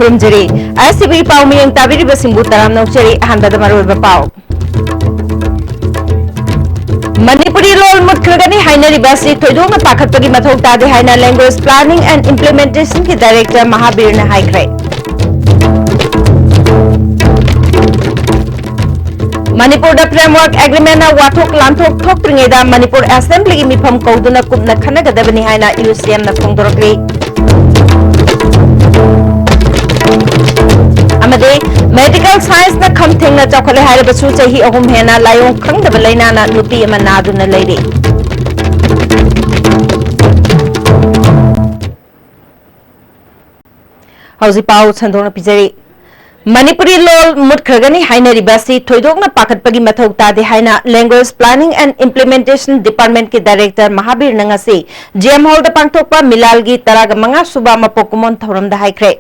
खुरुमजरी आसिबी पाव मियंग ताबिरिबा सिंबु तराम नौचरी अहनबद मरोइबा पाव मणिपुरी लोल मुत्खरगनी हाइनरिबा सि थोइदोंना पाखतपगी मथौ तादे हाइना लैंग्वेज प्लानिंग एंड इंप्लीमेंटेशन की डायरेक्टर महावीर ने हाइख्रे मणिपुर फ्रेमवर्क एग्रीमेंट वाथोक लांथोक थोक्त्रिङेदा मणिपुर असेंबली की मिफम कौदुना कुपना खनगदबनी हाइना यूसीएम ना फोंदोरक्री अमदे मेडिकल साइंस ना खम थेंगना चौखले हाइरबसु चही अहुम हेना लायों खंगदब लैनाना नुपी अमा नादुना लैरे हौजी पाउ संदोना पिजरी मणिपुरी लोल मुत्खरगनी हाइनरिबासी थोइदोंना पाखतपगी मथौ तादे हाइना language planning and implementation department के डायरेक्टर महावीर नंगासी जेएम हॉल द पांगथोकपा मिलालगी तराग मंगा सुबा मपोकुमोन थौरमदा हाइख्रे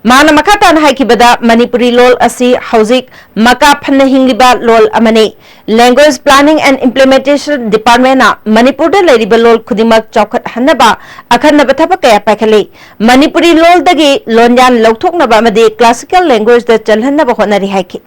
माना मखातान हाइकिबदा मणिपुरी लोल असी हौजिक मका फन्न हिंगलिबा लोल अमने language planning and implementation department Manipur द लेरिबा लोल खुदिमक चौखत हन्नबा अखन्नबा थबक कया पाखले मणिपुरी लोल दगी लोनयान लौथोकनबा अमदे क्लासिकल लैंग्वेज द चलहन्नबा होनरि हाइकि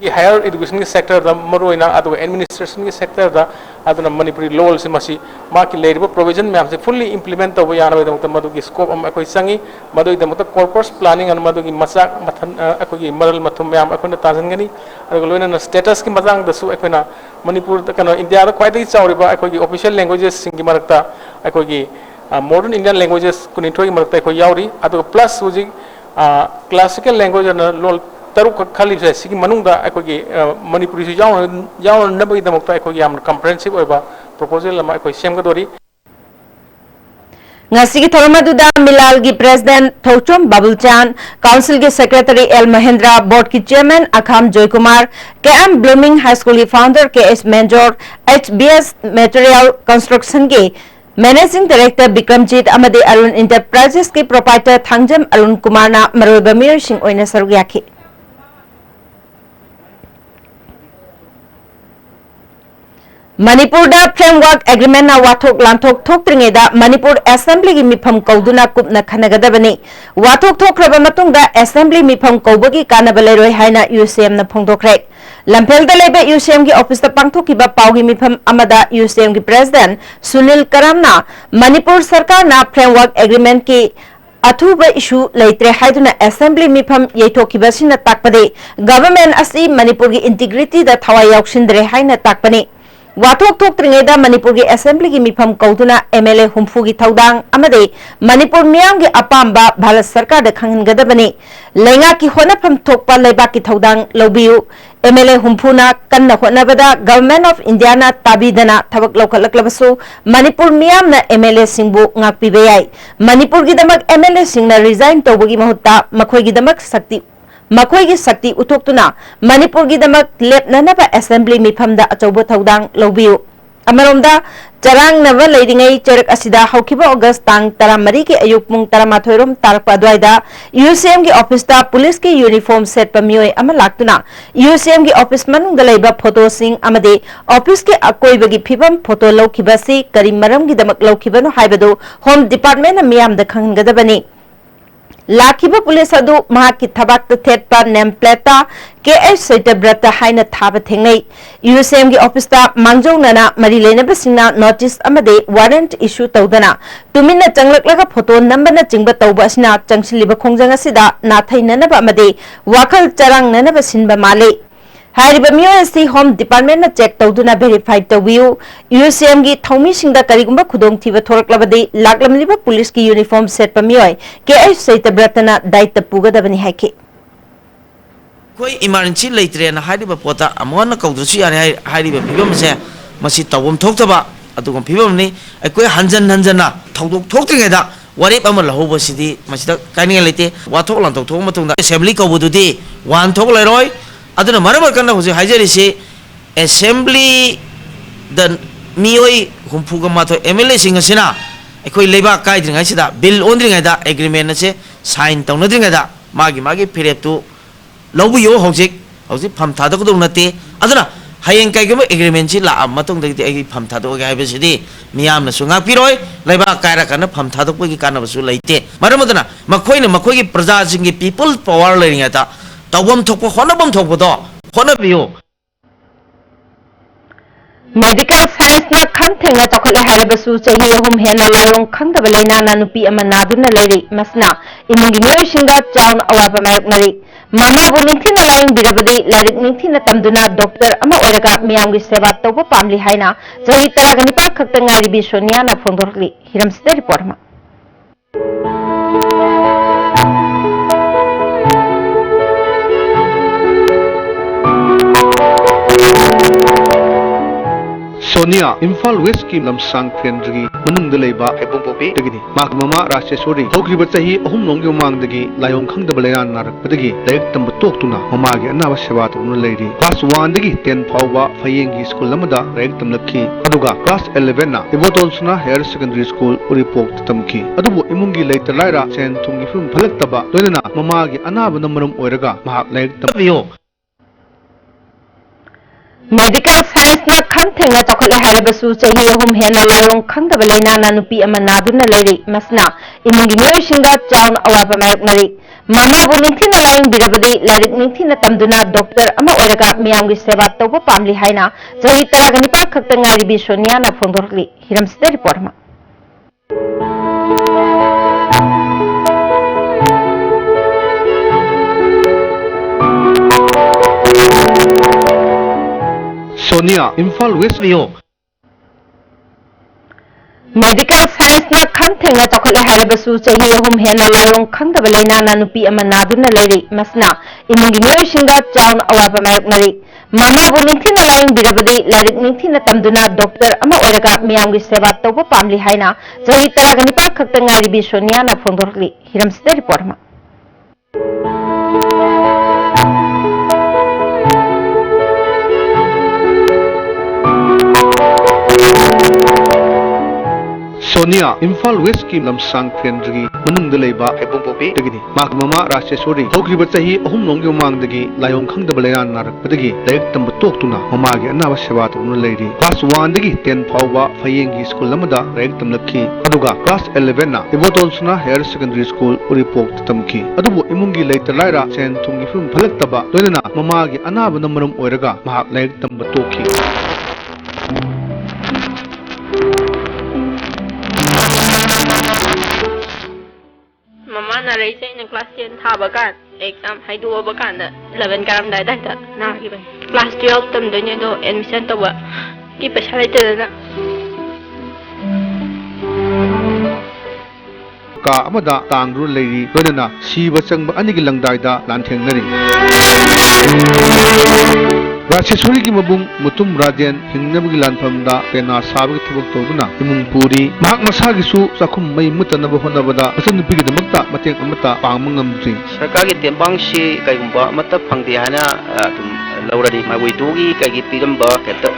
हायर एजुकेशन के सेक्टर दा मरोइना अदु एडमिनिस्ट्रेशन के सेक्टर दा अदुना मणिपुरी लोल से मसी माकी लेरिबो प्रोविजन मैम से फुल्ली इंप्लीमेंट तब यानबे दमत मदु की स्कोप अम अखोय संगी मदु दमत कॉर्पस प्लानिंग अन मदु की मसा मथन अखोय मरल मथुम मैम अखोन ताजनगनी अदु लोइना स्टेटस की मजांग दसु अखोना मणिपुर द कनो इंडिया दा क्वाइटली चावरिबा अखोय की ऑफिशियल लैंग्वेजेस सिंगी मरकता अखोय की मॉडर्न इंडियन लैंग्वेजेस कुनिथोय मरकता अखोय यावरी अदु प्लस हुजी क्लासिकल लैंग्वेज अन लोल तरुक खाली से सिगी मनुंगदा अखोगी मणिपुरी से याव नबगी दमकता अखोगी याम कंप्रेहेंसिव ओइबा प्रपोजल अमा अखोय सेमगदोरी ngasi thormaduda milal gi president thochom babulchan council के secretary एल महेंद्र बोर्ड की chairman Akham Jaykumar KM blooming high school की फाउंडर के S Major HBS material construction के मैनेजिंग डायरेक्टर विक्रमजीत अमदे अरुण इंटरप्राइजेस के प्रोपाइटर थांगजम अरुण कुमार ना मरोइबा मियर सिंह ओइना सरुग याखि मणिपुर फ्रेमवर्क एग्रीमेंट वाथोक लांथोक थोक्त्रिङेदा मणिपुर असेंबली की मिफम कौदुना कुपना खनगदबनी वाथोक थोख्रबा मतुंगदा असेंबली मिफम कौबगी कानब लेरोय हाइना यूसीएम ना फोंदोख्रे लंफेलदा लेबे यूसीएम की ऑफिस दा पांगथोकिबा पावगी मिफम अमदा यूसीएम की प्रेसिडेंट सुनील करमना मणिपुर सरकार ना फ्रेमवर्क एग्रीमेंट की अथुब इशू लेत्रे हाइदुना असेंबली मिफम येथोकिबसिना ताकपदे गवर्नमेंट असि मणिपुर की इंटीग्रिटी दा थवाई याउसिंद्रे हाइना ताकपनी वाथोक थोक्त्रिङेदा मणिपुर की असेंबली की मिफम कौदुना एमएलए हुम्फू की थौदांग अमदे मणिपुर मियाम की अपाम्बा भारत सरकार दा खंगनगदबनी लेंगा की होनफम थोकपा लेबा की थौदांग लौबियु एमएलए हुम्फूना कन्ना होनबदा गवर्नमेंट ऑफ इंडिया ना ताबीदना थबक लौखलकलबसु मणिपुर मियाम ना एमएलए सिंबु ngakpibe yai मणिपुर की दमक एमएलए सिंगना रिजाइन तौबगी महुत्ता मखोय की दमक शक्ति उथोक्तुना मणिपुर की दमक लेपननबा असेंबली मिफमदा अचौबो थौदांग लौबियु अमरोमदा चरांग नव लेरिङै चरक असिदा हौखिबा अगस्त तांग 13 के अयुक पुंग 13 रोम तारकपा अद्वाइदा यूसीएम की ऑफिस दा पुलिस की यूनिफॉर्म सेट पमियोय अमा लाक्तुना यूसीएम की ऑफिस मनुंगदा लेबा फोटो सिंग अमदे ऑफिस के अकोइबगी फिबम फोटो लौखिबासी करी मरम की दमक लौखिबनो हाइबदो होम डिपार्टमेंट मियाम दा खंगदबनी लाखिबा पुलिस अदु महाकी थबाक थेटपा नेम प्लेटा के एच सैतब्रत हाइना थाब थेंगै यूसीएम की ऑफिस दा मांगजौनना मरी लेनबसिंगना नोटिस अमदे वारंट इशू तौदना तुमिना चंगलकलगा फोटो नंबरना चिंगबा तौबसिना चंगसिलिबा खोंजंग असिदा नाथैननबा अमदे वाखल चरांगननबा सिनबा माले हारिबा मियोसी होम डिपार्टमेंट चेक तौदुना वेरीफाइड तौबियु यूसीएम की थौमीसिंगदा करिगुंबा खुदोंथिबा थोरकलबदे लाकलमलिबा पुलिस की यूनिफॉर्म सेट पमियोय के एच सैतब्रतना दायित्व पुगदबनी हाइके कोई इमरजेंसी लेत्रेना हारिबा पोता अमोना कौद्रसु यारे हारिबा फिबमसे मसी तौबम थोक्तबा अदुगम फिबमनि अकोय हंजन थौदोक थोक्त्रिङेदा वारेप अमा लहोबसिदी मसिदा कानिया लेते वाथोक लांथोक थोक मतुंगदा असेंबली कौबुदुदी वान थोक लेरोय अदुना मरमर कन्ना हुजे हाइजरिसे असेंबली द मियोय हुम्फुगा माथो एमएलए सिंगसिना अखोय लेबा काइद्रिङाइसिदा बिल ओनद्रिङाइदा एग्रीमेंट से साइन तौनद्रिङाइदा मागी फिरेपतु लौबियो हौजिक फम थादकदौ नते अदुना hayeng kaigama agreement si la matong dagiti ay pham thadok ga habesidi miyam na sunga piroi laiba kaira kana pham thadok gi kana basu laite maramadana makhoi na makhoi gi praja jingi people power learning ata tawbam thokpo honabam thokpo do honabiyo medical science na kham thenga chokhle harabasu chahi ahum hena lalong khangdaba laina na nupi ama naduna leri masna imungi myoy singa chaun awaba mayok nari mama bu ningthina laing birabadi larik ningthina tamduna doctor ama oraga miyamgi seva tawba pamli haina chahi taraga nipal khakta ngari bi sonia na phongdorli hiramsida report ma Sonia Imphal West ki lamsang kendri manung deleba hebong popi dagini mak mama Rasheshwari hokriba chahi ahum nong gi mang dagi layong khang da balayan narak padagi laik tam tok tuna mama gi anaba sewa tuna leiri class 1 dagi 10 phawba phayeng gi school lamada laik tam lakhi aduga class 11 na ibotolsna higher secondary school uripok tamki adubu imungi leita laira chen thungi fum phalak taba loinana mama gi anaba namarum oiraga mahak laik tam biyo medical science na kham thenga chokhle harabasu chahi ahum hena lalong khangdaba laina na nupi ama naduna leri masna imungi myoy singa chaun awaba mayok nari mama bu ningthina laing birabadi larik ningthina tamduna doctor ama oraga miyamgi seva tawba pamli haina chahi taraga nipal khakta ngari bi sonia na phongdorli hiramsida report ma Sonia Imphal West biyo medical science na kham thenga chokhle harabasu chahi ahum hena lalong khangdaba laina na nupi ama naduna leri masna imungi myoy singa chaun awaba mayok nari mama bu ningthina laing birabadi larik ningthina tamduna doctor ama oraga miyamgi seva tawba pamli haina chahi taraga nipal khakta ngari bi sonia na phongdorli hiramsida report ma Sonia Imphal West ki lamsang kendri manung deleba hebong popi dagini mak mama Rasheshwari hokriba chahi ahum nong gi mang dagi layong khang da balayan narak padagi laik tam tok tuna mama gi anaba sewa tuna leiri class 1 dagi 10 phawba phayeng gi school lamada laik tam lakhi aduga class 11 na ibotolsna higher secondary school uripok tamki adubu imungi leita laira chen thungi fum phalak taba loinana mama gi anaba namarum oiraga mahak laik tam tokhi Mama na raise in class 10 thaba kan exam haidu ba kan 11 karam dai dai ta na ki ba class 12 tam dai do admission to ba ki paisa lai ta na ka amada tangru leiri loinana siba changba anigi langdai da lantheng nari Rasheshwari ki mabung mutum rajen hingnabagi lanpamda pena sabagi thibak tawduna imung puri mahak masagi su sakhum mai mutanaba honabada asan pigi damakta mateng amata pangmangamdri सरकार की तेंबांग से कईगुंबा मत फंगदे हाना तुम लौरदी मावैतुगी कईगी पिरंबा हेक्ता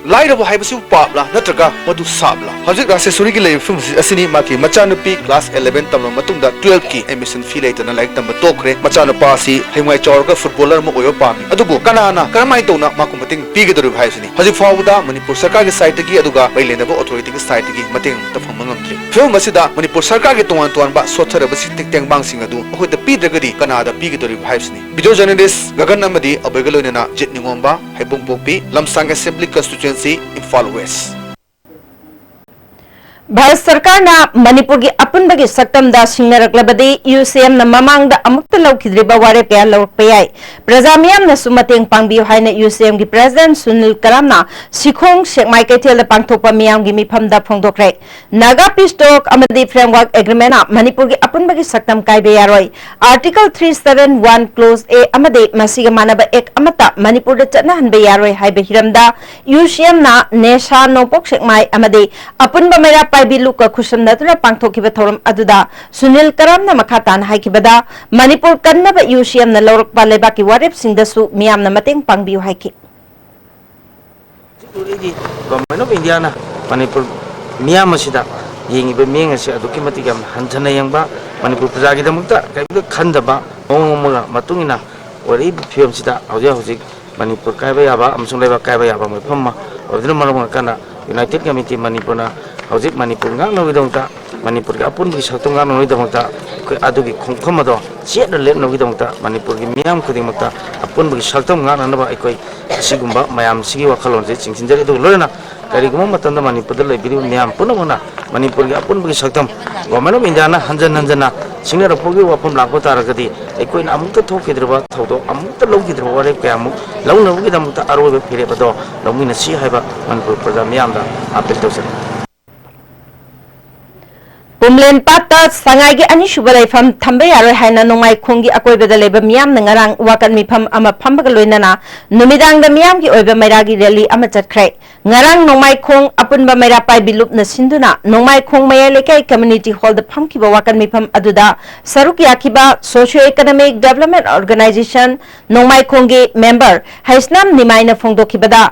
लाइरबो हाइबसु पापला नत्रगा मधु साबला हजिक रासेश्वरी की लेव film असनी माकी मचानुपी class 11 तमनो मतुंगदा 12 की admission fee लेतना like तम तोखरे मचानुपा सी हेंगाई चौरगा footballer म ओयो पामी अदुबो कनाना करमाय तौना माकु मतिंग पीगदरु भाइसनी हजिक फावदा मणिपुर सरकार की साइट की अदुगा बैलेनबो अथॉरिटी की साइट की मतिंग तफम ngамद्रि फिल्म असिदा मणिपुर सरकार के तोवान तोवान बा सोथरबसि टिकटेंग बांगसिंग अदु अखोइदा पीद्रगदि कनादा पीगदरु भाइसनी वीडियो जर्नलिस्ट गगन अमदी अबेगलोनेना जितनिंगोंबा हैबुंग पोपी लमसांग assembly constituency Imphal west Bharat सरकार ना मणिपुर की अपुनबगी सक्तमदा सिंगरक्लबदी यूसीएम ना ममांग दा अमुक्ता लौखिद्रिबा वारे कया लौरकपा याय प्रजा मियाम ना सुमतेंग पांगबियो हाइना यूसीएम की प्रेसिडेंट सुनील करामना सिखोंग सेकमाई कैथेल दा पांगथोकपा मियाम की मिफम दा फोंदोक्रे नागा पीसटोक अमदी फ्रेमवर्क एग्रीमेंट ना मणिपुर की अपुनबगी सक्तम कायबे यारोय आर्टिकल 371 क्लोज ए अमदे मसिगा मानबा एक अमता मणिपुर दा चतना हनबे यारोय हाइबे हिरमदा यूसीएम ना नेशा नोपोक सेकमाई अमदे अपुनबा मेरा पाइबिलु का खुशम नतुना पांगथोकिबा थौरम अदुदा सुनील करामना मखातान हाइकिबदा मणिपुर कन्नबा यूसीएम ना लौरकपा लेबाकी वारेप सिंगदसु मियामना मतेंग पांगबियो हाइकि गवर्नमेंट ऑफ इंडिया ना मणिपुर मियाम असिदा येंगिबा मियंग असे अदुकी मतिगम हंथना यंगबा मणिपुर प्रजा की दमुक्ता कइबो खंदबा ओंगमगा मतुंगिना वरी फिल्म सिदा हौजे हौजे मणिपुर कायबा याबा अमसुंग लेबा कायबा याबा मफम मा अदुना मरम kana United Committee Manipurna hौजे Manipur ngang no gidongta Manipur के अपुन की सक्तम ngang no gidongta adugi khongkhom ado chet le no gidongta Manipur की मियाम खुदिमता अपुन की सक्तम ngang नबा अखोय सिगुम्बा मयाम सिगी वखलोन से चिंगसिनजरे दु लोयना करिगुम मतंदा मणिपुर ले बिरु मियाम पुनमना मणिपुर की अपुन की सक्तम गवर्नमेंट ऑफ इंडिया ना हंजन हंजना सिंगर फोगी वफम लाखो तारगदी अखोयना अमुक्त थोकिद्रबा थौदो अमुक्त लौगिद्रबा वारे कयामु लौनबुगी दमुक्त अरोबे फिरेबदो लौमिना सि हाइबा मणिपुर प्रजा मियामदा अपील तौसर पुमलेन पाता संगाई के अनिशुब लेफम थंबे यारोय हाइना नोंगाई खोंगी अकोइबदा लेबा मियाम नंगारांग वाकन मिफम अमा फंबग लोइनाना नुमिदांग द मियाम की ओइबा मैरागी रैली अमा चटख्रे ngarang nongmai khong apunba maira pai bilup na sinduna nongmai khong maya lekai community hall da phamkiba wakan mifam aduda saruk yakiba socio economic development organization nongmai khong ge member haisnam nimaina phongdokibada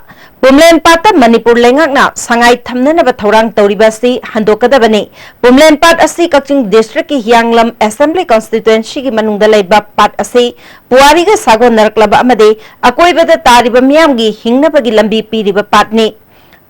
Pumlen Pat Manipur lengakna sangai thamnana ba thorang tawriba si handokadabani Pumlen Pat asi Kaching district ki Hyanglam assembly constituency ki manungda laiba pat asi puari ga sago naraklaba amade akoibada tariba miyam gi hingnabagi lambi piriba patni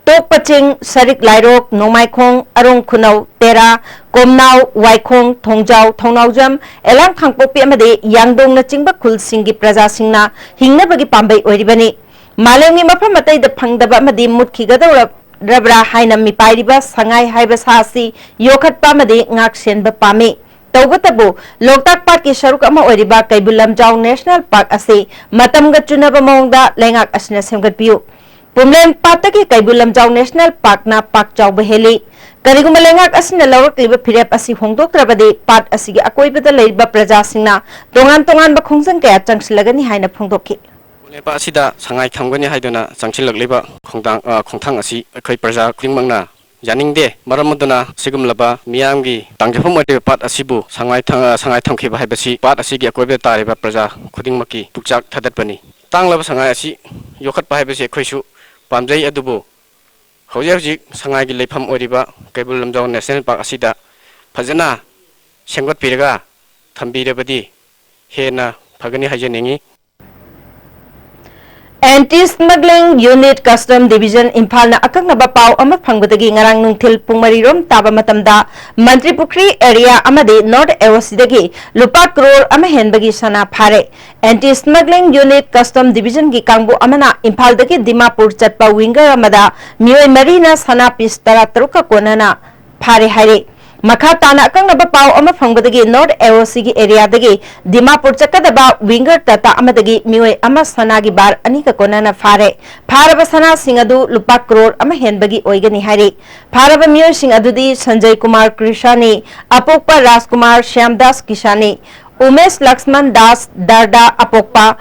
Tok Paching Sarik Lairok Nongmai Khong Arong Khunau Tera Komnau Waikhong Thongjau Thongnaujam Elang Khangpopi amade Yangdong na chingba khul singi praja singna hingnabagi pambai oiribani Malengi mafam matai da phangdaba amadi mutki gadawra rabra haina mi pairiba sangai haiba sasi yokhat pamade ngak senba pame Tawbatabu Loktak Park ki sharuk ama oiriba Kaibulam Jau National Park ase matam ga chunaba mongda lengak asna semgat piu Pumlen Pataki Kaibulam Jau National Park na Park Jau Beheli Kariguma lengak asna lawak liba phirep asi hongdok rabade pat asigi akoibada leiba praja singna tongan ba khongsan kaya changsilagani haina phongdokki Lepa asida sangai thamgani haiduna changchilak leba khongthang asi akhoi praja khringmangna janingde maramuduna sigumlaba miyamgi tangjafam ode pat asibu sangai thamkhiba haibasi pat asigi akoibe tariba praja khudingmaki pukchak thadatpani tanglaba sangai asi yokhat pa haibasi khoisu pamjai adubu hojik sangai gi lepham oriba Kaibul Lamjau National Park asida phajana senggot piraga thambirabadi hena phagani hajaningi Anti-Smuggling Unit Custom Division Imphal na akak na bapaw ama phangbadagi ngarang nungthil pungmarirom taba matamda Mantri Pukri area amade North Ewasidagi lupa crore ama henbagi sana phare Anti-Smuggling Unit Custom Division gi kangbu amana Imphal dagi Dimapur chatpa winger amada mioi marina sana pis tara taruka konana phare haire Makhatana akang nabapaw ama phangbadagi North Ewasidagi area dagi Dimapur chakadaba winger tata amadagi mioi ama sanagi bar anika konana phare pharaba sana singadu lupa crore ama henbagi oigani haire pharaba mioi sing adudi Sanjay Kumar Krishani Apokpa Rajkumar Shyamdas Kishani Umesh Lakshman Das Darda Apokpa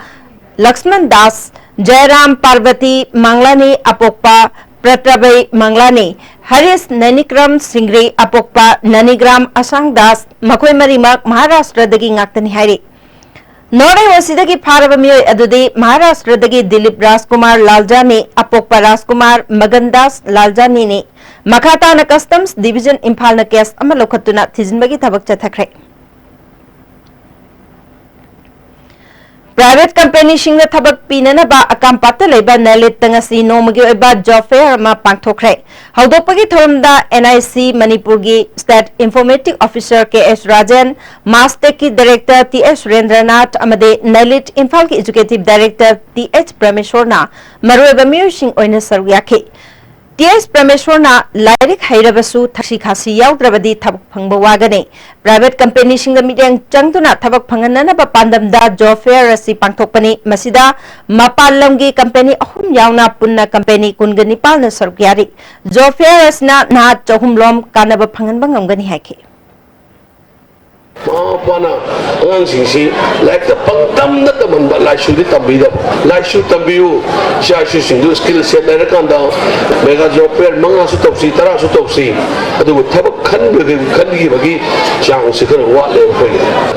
Lakshman Das Jairam Parvati Manglani Apokpa Pratrabai Manglani Haris Nanikram Singri Apokpa Nanigram Asang Das Makoi Marimak Maharashtra dagi ngaktani hairi North Ewasidagi pharaba mioi adudi Maharashtra dagi Dilip Rajkumar Laljani Apokpa Rajkumar Magandas Laljani ni Makhatana Customs Division Imphal na case ama lokhatuna thijinbagi thabak chathakre Private company singna thabak pinana ba akam patta leba nalit tangasi nomagi oiba job fair ma pangthokre haudopagi thorumda NIC Manipur gi State Informative Officer KS Rajan Mastek ki Director TS Rendranath amade nalit Imphal ki Executive Director TH Prameshwarna maroiba music oina saruyakhi TS Prameshwarna Lairik Hairabasu Thaksi Khasi Yaudrabadi Thabak Phangba Wagane Private Company Singa Midang Changtuna Thabak Phanganana ba Pandamda Job Fair asi Pangthokpani Masida Mapalamgi Company Ahum Yauna Punna Company Kungani Palna Sarukyari Job Fair asna na Chahumlom Kanaba Phanganba Ngamgani Haiki Mana ang singsi like the pangtam na taman ba lai sudi tabido lai su tabiu siya su sindu skill set na kanda mega job fair mga su topsi tara su topsi adu thabak khan gi bagi chang sikar wa le ko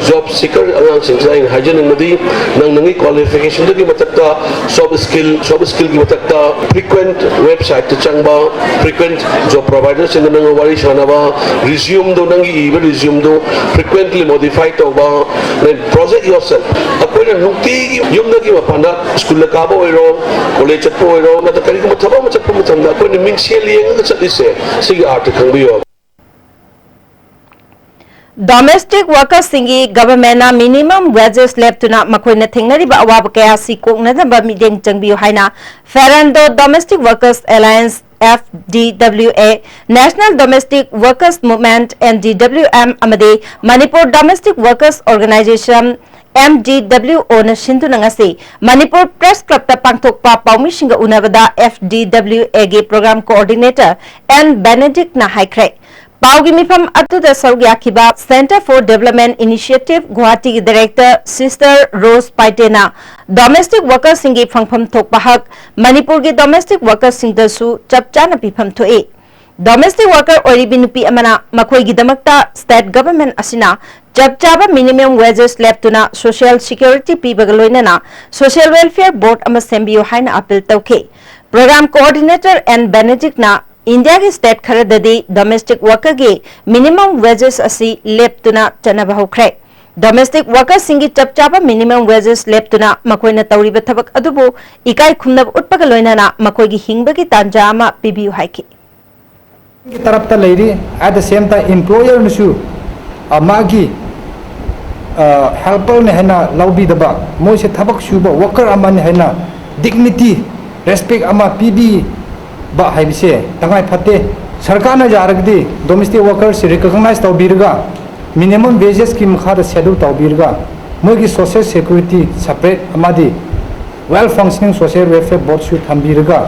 job seeker ang singsi ang hajan ngadi nang nangi qualification gi matakta soft skill gi matakta frequent website changba frequent job providers in nang wari shana ba resume do nangi resume do frequently genetically modified over project yourself akoina nukti yumda ki mapanda school ka bo ero college po ero na ta kari ko thaba ma chakpo chamda akoina ming sel yeng ga chatise sigi art khangbiyo Domestic workers singi government na minimum wages left to na makoina thingnari ba awab kaya si kokna na ba mideng changbiyo haina Ferrando Domestic Workers Alliance FDWA National Domestic Workers Movement NDWM amade Manipur Domestic Workers Organization MDWO na shindu na ngasi Manipur Press Club ta pangthok pa paumi singa unabada FDWA ge program coordinator N Benedict na haikre Paugi mifam atuda sarugya kiba Center for Development Initiative Guwahati ki Director Sister Rose Paitena Domestic Workers singi phangpham thokpa hak Manipur ki Domestic Workers singdasu chapchana pifam thoe Domestic worker oribi nupi amana makhoi gi damakta state government asina chapchaba minimum wages left to na social security pibagaloina na social welfare board ama sembiyo haina appeal tauke Program coordinator N Benedict na India ki state kharadadi domestic worker ge minimum wages asi left to na chanaba hokre domestic workers singi chapchaba minimum wages left to na makoi na tawriba thabak adubu ikai khumnab utpaga loina na makoi gi hingba gi tanja ama pibiu haiki ki taraf ta leiri at the same time employer nusu amagi helper ne hena lobby daba moi se thabak suba worker amani hena dignity respect ama pibi ba haibise tangai phate sarkar na jaragdi domestic workers recognize tawbirga minimum wages ki mkhada schedule tawbirga mogi social security separate amadi well functioning social welfare board su thambirga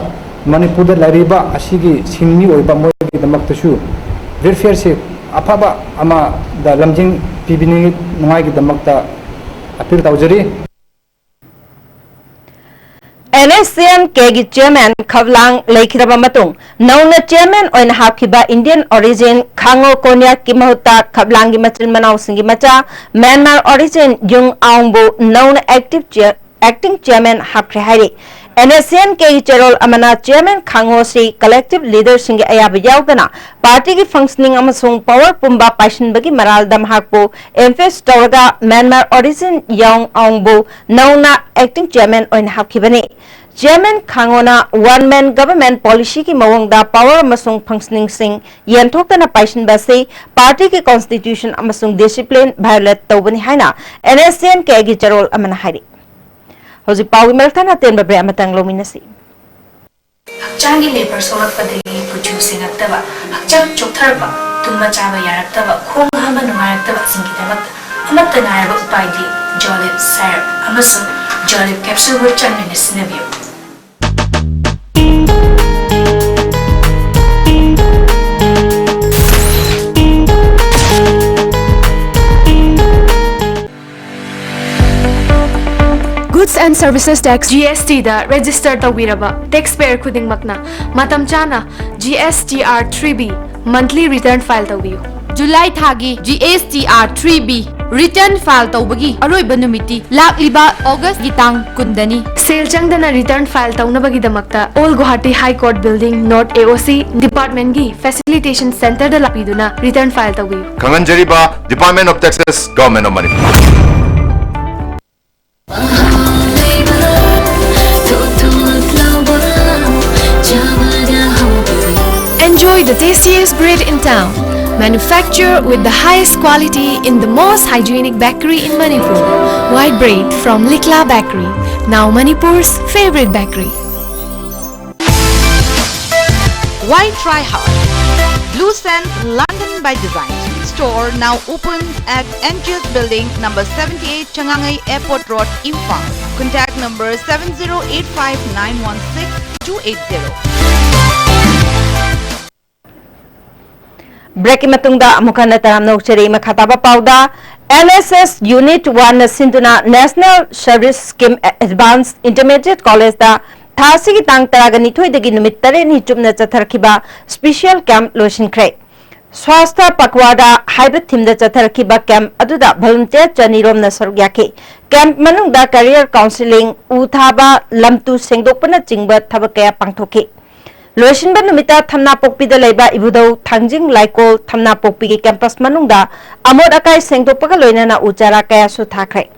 manipur da lariba asigi singmi oiba mogi damak tasu welfare se afaba ama da lamjing pibini ngai gi damak ta appeal tawjari NSCN kegi chairman Khavlang Laikhiraba Matung Nauna chairman oin Hakiba Indian origin Khango Konya Kimahuta Khavlang Machil Manau Singi Macha Myanmar origin Jung Aungbo Nauna acting chairman Hakre Hari NSCN kegi Cherol Amana chairman Khango si collective leader Singi Ayaba Yaugana party ki functioning amasung power pumba passion bagi maral dam hakpo emphasis tawga Myanmar origin Young Aungbo Nauna acting chairman oin Hakibani Chairman Khangona one man government policy ki mawangda power amasung functioning sing yanthokta na passion base party ki constitution amasung discipline violate tawbani haina NSCN kegi Cherol amana hari Hoji Pawi Melthana Tenba Bre Amatang Lominasi Hakchangi labor solakpadagi produce naktaba hakchang choktarba tumma chaba yaraktaba khong hama nungayaktaba singidamak amatta nayaba upaidi jolib syrup amasung jolib capsule wo chanmina sinabiyo Goods and Services Tax GST da register tawiraba taxpayer khuding makna matam chana GSTR 3B monthly return file tawiyo July thagi GSTR 3B return file tawbagi aroi banumiti lakliba August gitang kundani sale changdana return file tawnabagi damakta All Guwahati High Court Building North AOC Department gi Facilitation Center da lapiduna return file tawiyo Kanganjariba Department of Taxes Government of Manipur Enjoy the tastiest bread in town. Manufactured with the highest quality in the most hygienic bakery in Manipur. White bread from Likla Bakery, now Manipur's favorite bakery. Why try hard? Blue Sand London by Design store now open at NGS Building number 78 Changangai Airport Road, Imphal. Contact number 7085916280. Break matungda amukana taram nokchari makhataba pauda NSS Unit 1 Sinduna National Service Scheme Advanced Intermediate College da thasi ki tang taraga nithoi dagi numit tare ni chumna chatharkiba special camp loisinkhre Swastha Pakwada haiba thimda chatharkiba camp aduda volunteer chanirom na sarugyaki camp manungda career counseling uthaba lamtu sengdokpana chingba thabakaya pangthoki लोइसिनबा नुमिता थमना पोकपीदा लेबा इबुदौ थांजिंग लाइकोल थमना पोकपी के campus मनुंगदा Amod acai सेंगदोपगा लोइनाना उचारा कयासु थाखरे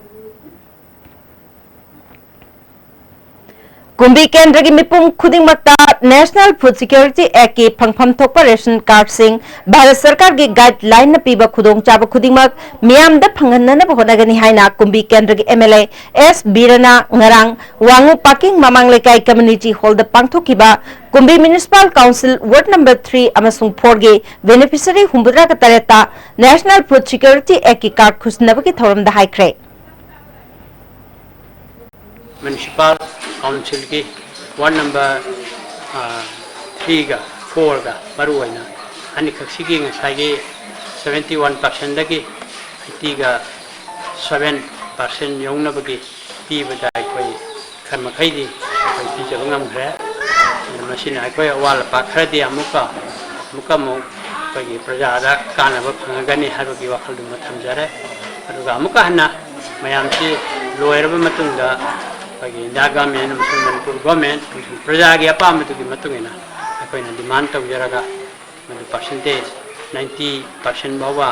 कुंभी केंद्र की मिपुम खुदिंगमक्ता national food security act की फंगफम थोकपा ration card Singh Bharat सरकार की guideline पीबा खुदोंचाबा खुदिंगमक मियामदा फंगनना होनागनी हाइना कुंभी केंद्र की एमएलए एस बीरना ngarang वांगु पार्किंग ममांग लेकाई कम्युनिटी हॉल द पांगथोकिबा Kumbhi municipal council ward number 3 अमसुंग 4 के बेनिफिशियरी हुंबुद्रा का तरता नेशनल फूड सिक्योरिटी एक्ट की कार्ड खुसनबकी थौरम द हाइक्रे म्युनिसिपल काउंसिल की वार्ड नंबर 3 का 4 का मरुआइना अनिखक्सी की ngसाई 71% दगी 80 का 7% यौनबगी पीबदा अखोई खरमखैदी पीजब ngamkhre मसिना अखोई अवाल पाखरदी अमुका अखोई प्रजादा कानब फंगगनी हाबगी वखलदुम थमजरे अदुगा अमुका हन्ना मयामसी लोयरब मतुंगदा इंडिया गवर्नमेंट मणिपुर गवर्नमेंट प्रजा की अपाम अखोना डिमांड तौजरगा परसेंटेज 90% बाबा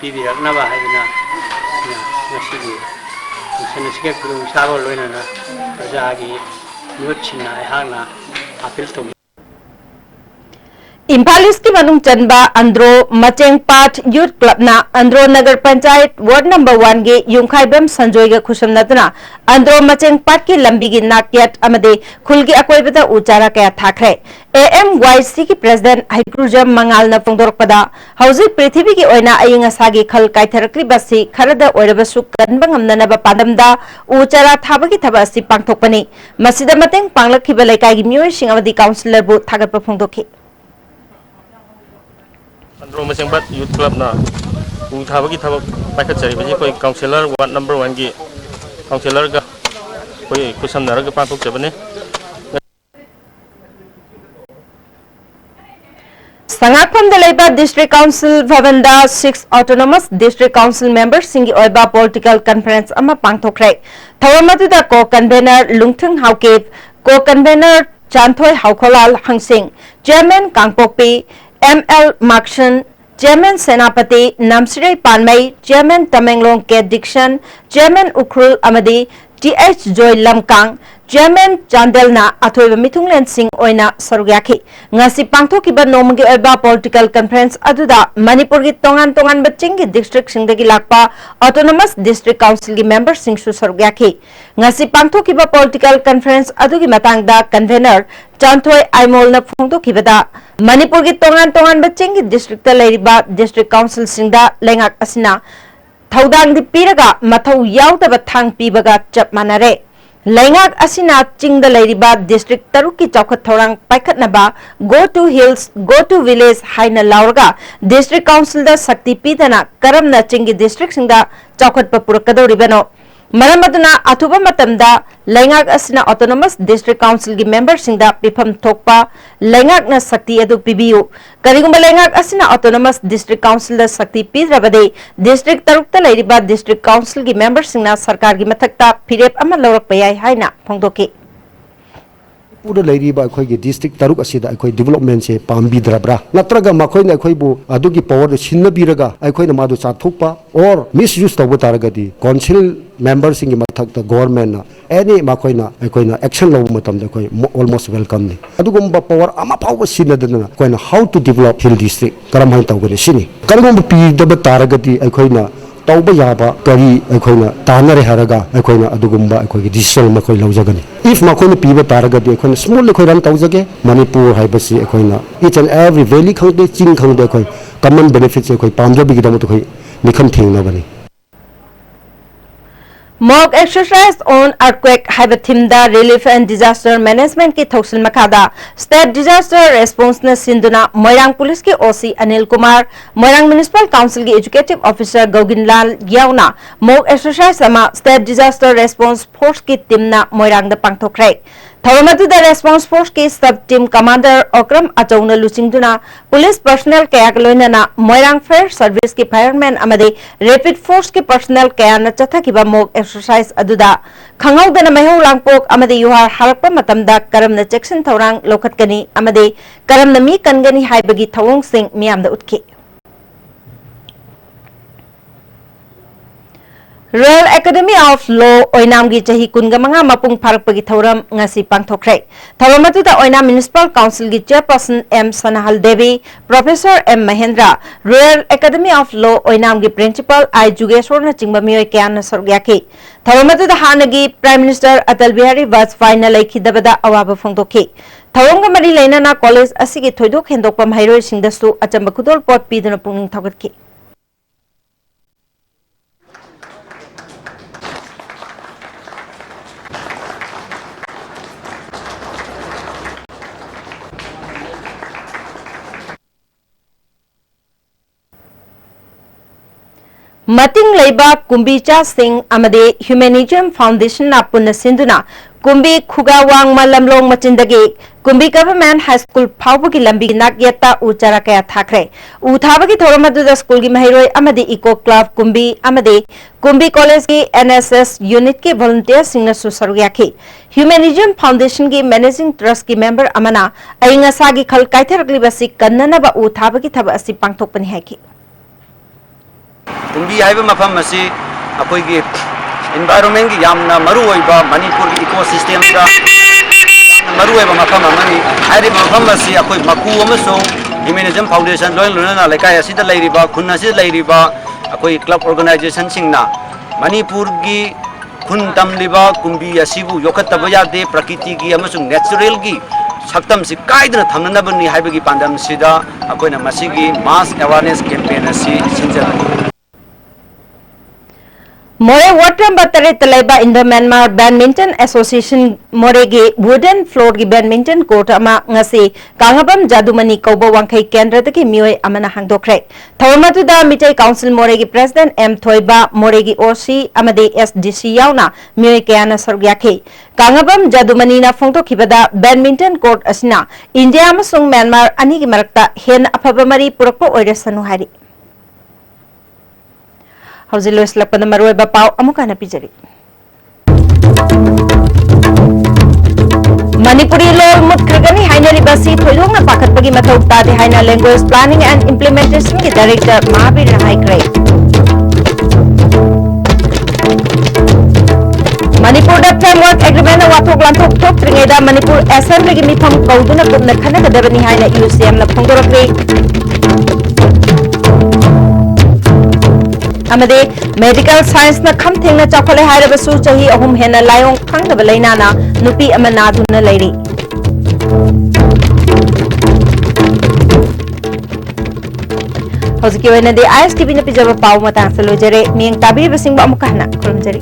पीबीरकनब है खुदचाब लोनना प्रजा की यूथना अपील तौ इम्फाल ईस्ट की मनुंग चंबा अंद्रो मचेंगपाट यूथ क्लब ना अंद्रो नगर पंचायत वार्ड नंबर 1 के युंखाइबम संजोय के खुशमनतना अंद्रो मचेंगपाट की लंबी की नाक्यत अमदे खुल की अकोइबदा उचारा कया थाखरे AMYC की प्रेसिडेंट हाइक्रुजम मंगाल न फोंदोरपदा हौजी पृथ्वी की ओइना अयिंग असागी खल काइथरकली बसी खरदा ओइरबसु कनबंग हमननबा पादमदा उचारा थाबगी थबसी पांगथोकपनी मसिदा मतेंग पांगलखिबा लेकाई की मियोय सिंग अमदी काउंसिलर बु थागतप फोंदोखि अंद्रो मचेंगपाट यूथ क्लब ना उ थाबगी थबक पाइखचरी कोई काउंसिलर वार्ड नंबर 1 की काउंसिलर का कोई कुसमनरग पांथोकचबने संगाखम डिस्ट्रिक्ट काउंसिल भवन 6 ऑटोनोमस डिस्ट्रिक्ट काउंसिल मेंबर सिंगी ओइबा पॉलिटिकल कॉन्फ्रेंस अमा पांथोखरे थवम अदुदा co convener Lungthang Haukip co convener चांथोय हाउखोलाल हंसिंग चेयरमैन कांगपोकपी ML मार्क्सन चेयरमैन सेनापति नामसिरे पानमई चेयरमैन तमेंगलोंग के डिक्शन चेयरमैन उखरुल अमदी TH जोय लमकांग चेयरमैन चांदेलना अथोइब मिथुंगलेन सिंह ओइना सरुग्याखि ngasi पांगथोकिबा नोमगी ओइबा पॉलिटिकल कॉन्फ्रेंस अदुदा मणिपुर की तोंगान तोंगान बच्चिंग डिस्ट्रिक्ट सिंगदगी लाकपा ऑटोनोमस डिस्ट्रिक्ट काउंसिल की member सिंगसु सरुग्याखि ngasi पांगथोकिबा political conference अदुगी मतंगदा convener चांथोय आइमोल न फोंगदोकिबदा मणिपुर की तोंगान तोंगान बच्चिंग डिस्ट्रिक्ट लेरिबा डिस्ट्रिक्ट काउंसिल सिंगदा लेंगाक असिना थौदांगदी पीरगा मथौ यावदबा थांग पीबगा चप मानरे लेंगाक असिना चिंगदा लेरिबा डिस्ट्रिक्ट तरुक की चौखत थौरांग पाइखतनबा go to hills go to village हाइना लावरगा डिस्ट्रिक्ट काउंसिल दा शक्ति पीदना करमना चिंगी डिस्ट्रिक्ट सिंगदा चौखत पुरकदौरिबनो मरम अदुना अथुबा मतमदा लेंगाक असिना ऑटोनोमस डिस्ट्रिक्ट काउंसिल की मेंबर सिंगदा पिफम थोकपा लेंगाक न शक्ति अदु पिबियु करिगुंबा लेंगाक असिना ऑटोनोमस डिस्ट्रिक्ट काउंसिल दा शक्ति पीद्रबदे डिस्ट्रिक्ट तरुकता लेरिबा डिस्ट्रिक्ट काउंसिल की मेंबर सिंगना सरकार की मथक्ता फिरेप अमा लौरकपा याय हाइना फोंदोके पूरा लेरिबा अखोई डिस्ट्रिक्ट तरुक असिदा अखोई डेवलपमेंट से पाम्बीद्रब्रा नत्रगा मखोइना अखोइबु अदुगी पावर सिन्नबीरगा अखोइना मादु चाथोकपा और मिस यूज तौबा तारगदी काउंसिल मेंबर सिंग मथक्ता गवर्नमेंट एनी मखोइना अखोइना एक्शन लौ मतम अखोई ऑलमोस्ट वेलकम ने अदुगुम्बा पावर अमा फाव सिन्नदना अखोइना how to develop hill district करम हाइ तौगने सिनी करगुम्बा पीदबा तारगदी अखोइना तौबा याबा करी अखोइना तानरे हरगा अखोइना अदुगुम्बा अखोइगी डिसीजन मखोइ लौजगनी इफ मखोइना पीबा तारगदी अखोइना स्मॉल अखोइ रन तौजगे मणिपुर हाइबसी अखोइना ईच एंड एवरी वैली खंगदे चिंग खंगदे अखोइ कॉमन बेनिफिट्स अखोइ पामजबिगिदमत अखोइ निखम थेंगनबनी मॉक एक्सरसाइज ऑन अर्थक्वेक हाइब थीम दा रिलीफ एंड डिजास्टर मैनेजमेंट की थौसल मखादा स्टेट डिजास्टर रेस्पॉन्स न सिंधुना मोइरांग पुलिस के OC Anil Kumar Moirang municipal council की एजुकेटिव ऑफिसर गौगिनलाल यावना मॉक एक्सरसाइज अमा स्टेट डिजास्टर रेस्पॉन्स फोर्स की टीम ना मोइरांग दा पांगथोखरे थौरमदुदा रेस्पॉन्स फोर्स के सब टीम कमांडर अक्रम अचौना लुचिंगदुना पुलिस पर्सनल कया लोइनना मोइरांग फायर सर्विस के फायरमैन अमदे रैपिड फोर्स के पर्सनल कया न चथकिबा मोक एक्सरसाइज अदुदा खंगौदना मैहौ लांगपोक अमदे युहार हारप मतमदा करमना चेक्शन थौरांग लौखतकनी अमदे करमना मी कनगनी हाइबगी थौंग सिंह मियामदा उठकी royal academy of law Oinam की चाही कुनगमंगा मपुंग फारकपगी थौरम ngasi पांगथोखरे थौरम अतुदा ओइनाम म्युनिसिपल काउंसिल की chairperson M Sanahal Devi professor M Mahendra royal academy of law Oinam की प्रिंसिपल आई जुगेश्वर न चिंगबा मियोय क्यान सरग्याकी थौरम अतुदा हानगी प्राइम मिनिस्टर अटल बिहारी वाजपेयी न लेखिदबदा अवाब फोंदोखी थौरम मरी लेना कॉलेज असिगी थोइदोक हेंदोकपा महैरोय सिंगदसु अचंब खुदोल पोट पीदुना पुंगिंग थौगतकी मतिंग लेबा कुंबीचा सिंह अमदे ह्यूमैनिज्म फाउंडेशन ना पुन्ना सिंधुना कुंबी खुगावांग मलमलोंग मचिंदगे कुंबी गवर्नमेंट हाई स्कूल फाउबगी लंबी नागयता उचारा कया थाखरे उथाबगी थोरमदुदा स्कूल की महैरोय अमदे इको क्लब कुंबी अमदे कुंबी कॉलेज की एनएसएस यूनिट के वॉलंटियर सिंह सुसरुयाखी ह्यूमैनिज्म फाउंडेशन की मैनेजिंग ट्रस्ट की मेंबर अमना अइंगासागी खल काइथरगलिबसी कन्ननबा उथाबगी थब असि पांगथोकपनि हाइकी कुंबी हाइबा मफम असी अखोई की एनवायरनमेंट की यामना मरु ओइबा मणिपुर की इकोसिस्टम का मरु ओइबा मफम अमनी हाइरि मफम असी अखोई मकू अमसो ह्यूमैनिज्म फाउंडेशन लोइन लोना लेकाय असिदा लेरिबा खुन असिदा लेरिबा अखोई क्लब ऑर्गेनाइजेशन सिंगना मणिपुर की खुन तमलिबा कुंबी असिबु योखतब यादे प्रकृति की अमसो नेचुरल की सक्तम से कायदना थमनबनी हाइबगी पांडम सिदा अखोइना मसिगी मास अवेयरनेस कैंपेन असी सिंजल मोरे वार्ड नंबर 3 लेबा इंडो म्यांमार बैडमिंटन एसोसिएशन मोरे के वुडन फ्लोर की बैडमिंटन कोर्ट अमा ngasi कांगबम जादुमनी कौबो वांखै केंद्र तक मियोय अमना हांगदोखरे थौमतुदा मिटै काउंसिल मोरे की प्रेसिडेंट एम थोइबा मोरे की ओसी अमदे एसडीसी यावना मियोय कयाना सरग्याखे कांगबम जादुमनी ना फोंदोखिबदा बैडमिंटन कोर्ट असिना इंडिया अमसुंग म्यांमार अनि की मरक्ता हेन अफबा मरी पुरक्पो ओइरसनु हारि हौजी लोइसलपन मरोइबा पाउ अमुकाना पिजरी मणिपुरी लोल मुत्खरगनी हाइनरिबसी थोइदोंना पाखतपगी मथौ तादे हाइना लैंग्वेज प्लानिंग एंड इंप्लीमेंटेशन के डायरेक्टर महावीर हाइक्रे मणिपुर फ्रेमवर्क एग्रीमेंट वाथोक लांथोक थोक्त्रिङैदा मणिपुर असेंबली की मिफम कौदुना कुमना खनगदबनी हाइना यूसीएम ना फोंदोरक्रे अमदे मेडिकल साइंस न खम थेंगना चाखले हायरबसु चाही अहुम हेना लायों खंगदब लैनाना नुपी अमा नादुना लैरी हौजिकी ओइनदे आईएसटीवी न पिजब पाउ मतांग सलोजरे मियंग ताबीबसिंग अमुका हना खुरमजरी